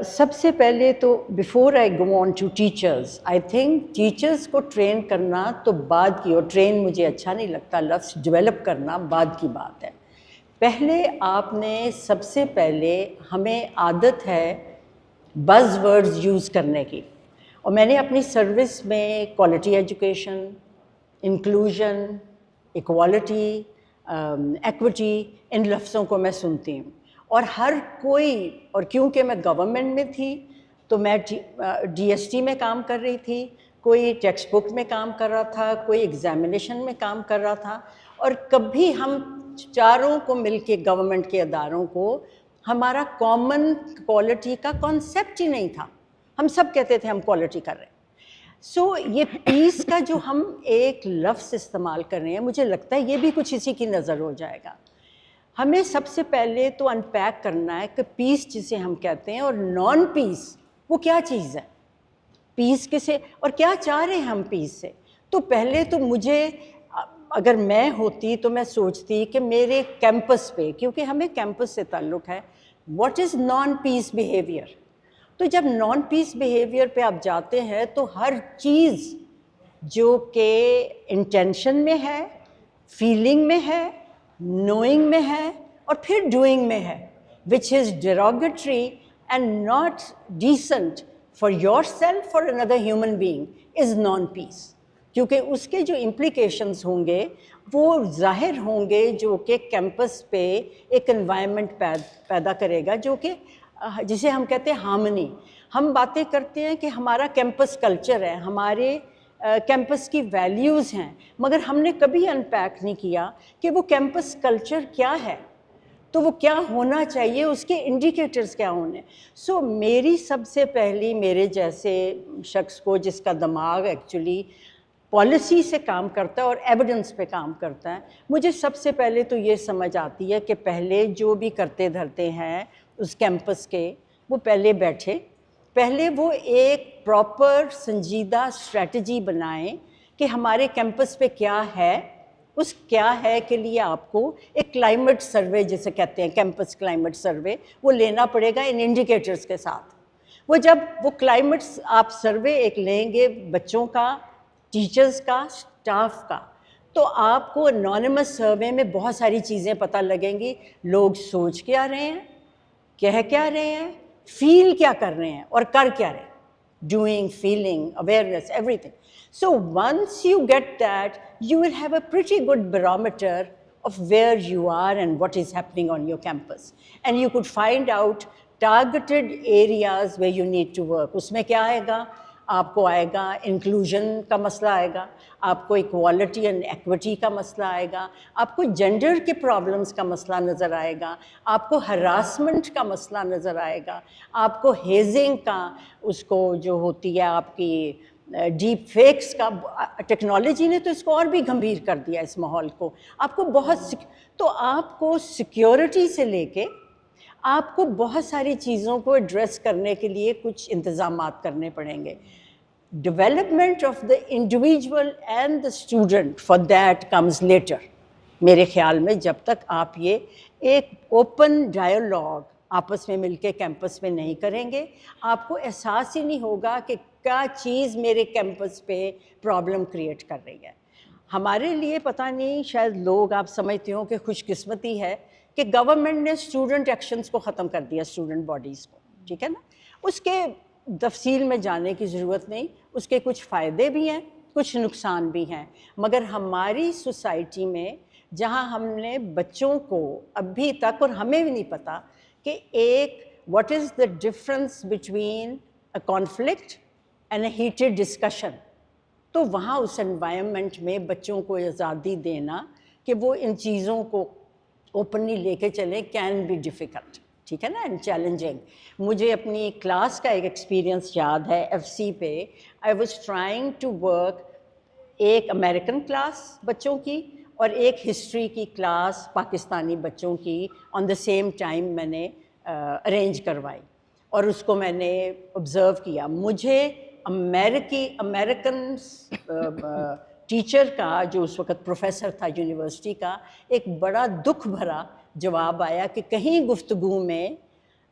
سب سے پہلے تو before I go on to teachers, I think teachers کو ٹرین کرنا تو بعد کی، اور ٹرین مجھے اچھا نہیں لگتا لفظ، ڈیولپ کرنا بعد کی بات ہے. پہلے آپ نے سب سے پہلے، ہمیں عادت ہے بز ورڈز یوز کرنے کی، اور میں نے اپنی سروس میں quality education, inclusion, equality, equity, ان لفظوں کو میں سنتی ہوں. اور ہر کوئی، اور کیونکہ میں گورنمنٹ میں تھی تو میں ڈی ایس ٹی میں کام کر رہی تھی، کوئی ٹیکسٹ بک میں کام کر رہا تھا، کوئی ایگزامینیشن میں کام کر رہا تھا، اور کبھی ہم چاروں کو مل کے، گورنمنٹ کے اداروں کو، ہمارا کامن کوالٹی کا کانسیپٹ ہی نہیں تھا. ہم سب کہتے تھے ہم کوالٹی کر رہے ہیں. سو یہ پیس کا جو ہم ایک لفظ استعمال کر رہے ہیں، مجھے لگتا ہے یہ بھی کچھ اسی کی نظر ہو جائے گا. ہمیں سب سے پہلے تو ان پیک کرنا ہے کہ پیس جسے ہم کہتے ہیں اور نان پیس وہ کیا چیز ہے، پیس کسے، اور کیا چاہ رہے ہیں ہم پیس سے. تو پہلے تو مجھے، اگر میں ہوتی تو میں سوچتی کہ میرے کیمپس پہ، کیونکہ ہمیں کیمپس سے تعلق ہے، what is non peace behaviour. تو جب نان پیس بیہیویئر پہ آپ جاتے ہیں تو ہر چیز جو کہ انٹینشن میں ہے، فیلنگ میں ہے، نوئنگ میں ہے، اور پھر ڈوئنگ میں ہے، which is derogatory and not decent for yourself اور اندر human being, is non peace. کیونکہ اس کے جو امپلیکیشنز ہوں گے وہ ظاہر ہوں گے، جو کہ کیمپس پہ ایک انوائرمنٹ پیدا کرے گا، جو کہ جسے ہم کہتے ہیں ہارمنی. ہم باتیں کرتے ہیں کہ ہمارا کیمپس کلچر ہے، ہمارے کیمپس کی ویلیوز ہیں، مگر ہم نے کبھی ان پیک نہیں کیا کہ وہ کیمپس کلچر کیا ہے، تو وہ کیا ہونا چاہیے، اس کے انڈیکیٹرز کیا ہونے. سو میری سب سے پہلی، میرے جیسے شخص کو جس کا دماغ ایکچولی پالیسی سے کام کرتا ہے اور ایویڈنس پہ کام کرتا ہے، مجھے سب سے پہلے تو یہ سمجھ آتی ہے کہ پہلے جو بھی کرتے دھرتے ہیں اس کیمپس کے، وہ پہلے بیٹھے، پہلے وہ ایک پراپر سنجیدہ اسٹریٹجی بنائیں کہ ہمارے کیمپس پہ کیا ہے. اس کیا ہے کے لیے آپ کو ایک کلائمیٹ سروے جسے کہتے ہیں، کیمپس کلائمیٹ سروے، وہ لینا پڑے گا ان انڈیکیٹرز کے ساتھ. وہ جب وہ کلائمیٹس آپ سروے ایک لیں گے بچوں کا، ٹیچرز کا، اسٹاف کا، تو آپ کو انونیمس سروے میں بہت ساری چیزیں پتہ لگیں گی. لوگ سوچ کیا رہے ہیں، کہہ کیا رہے ہیں، فیل کیا کر رہے ہیں، اور کر کیا رہے ہیں. Doing, feeling, awareness, everything. So once you get that, you will have a pretty good barometer of where you are and what is happening on your campus. And you could find out targeted areas where you need to work. اس میں کیا آئے گا؟ آپ کو آئے گا inclusion کا مسئلہ آئے گا، آپ کو ایکوالٹی اینڈ ایکوٹی کا مسئلہ آئے گا، آپ کو جینڈر کے پرابلمس کا مسئلہ نظر آئے گا، آپ کو ہراسمنٹ کا مسئلہ نظر آئے گا، آپ کو ہیزنگ کا، اس کو جو ہوتی ہے آپ کی ڈیپ فیکس کا. ٹیکنالوجی نے تو اس کو اور بھی گمبھیر کر دیا اس ماحول کو. آپ کو بہت تو آپ کو سیکیورٹی سے لے کے آپ کو بہت ساری چیزوں کو ایڈریس کرنے کے لیے کچھ انتظامات کرنے پڑیں گے. Development of the individual and the student, for that comes later. میرے خیال میں جب تک آپ یہ ایک اوپن ڈائیلاگ آپس میں مل کے کیمپس میں نہیں کریں گے، آپ کو احساس ہی نہیں ہوگا کہ کیا چیز میرے کیمپس پہ پرابلم کریٹ کر رہی ہے. ہمارے لیے پتہ نہیں، شاید لوگ آپ سمجھتے ہوں کہ خوش قسمتی ہے کہ گورنمنٹ نے اسٹوڈنٹ ایکشنز کو ختم کر دیا، اسٹوڈنٹ باڈیز کو، ٹھیک ہے نا. اس کے تفصیل میں جانے کی ضرورت نہیں، اس کے کچھ فائدے بھی ہیں، کچھ نقصان بھی ہیں. مگر ہماری سوسائٹی میں جہاں ہم نے بچوں کو ابھی تک، اور ہمیں بھی نہیں پتہ کہ ایک what is the difference between a conflict and a heated discussion, تو وہاں اس انوائرمنٹ میں بچوں کو آزادی دینا کہ وہ ان چیزوں کو اوپنلی لے کے چلیں کین بی ڈیفیکلٹ، ٹھیک ہے نا، اینڈ چیلنجنگ. مجھے اپنی کلاس کا ایک ایکسپیرئنس یاد ہے ایف سی پہ. I was trying to work ایک امریکن کلاس بچوں کی اور ایک ہسٹری کی کلاس پاکستانی بچوں کی آن دا سیم ٹائم میں نے ارینج کروائی، اور اس کو میں نے آبزرو کیا. مجھے امریکن ٹیچر کا، جو اس وقت پروفیسر تھا یونیورسٹی کا، ایک بڑا دکھ بھرا جواب آیا کہ کہیں گفتگو میں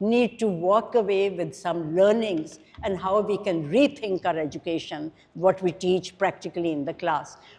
need to walk away with some learnings and how we can rethink our education, what we teach practically in the class.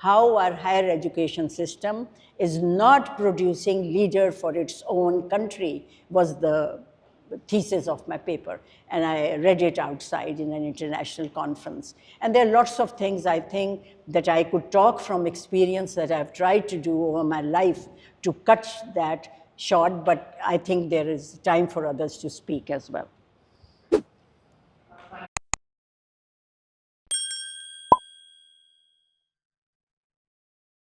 how our higher education system is not producing leader for its own country, was the thesis of my paper, and I read it outside in an international conference. And there are lots of things I think that I could talk from experience that I've tried to do over my life to cut that short, but I think there is time for others to speak as well.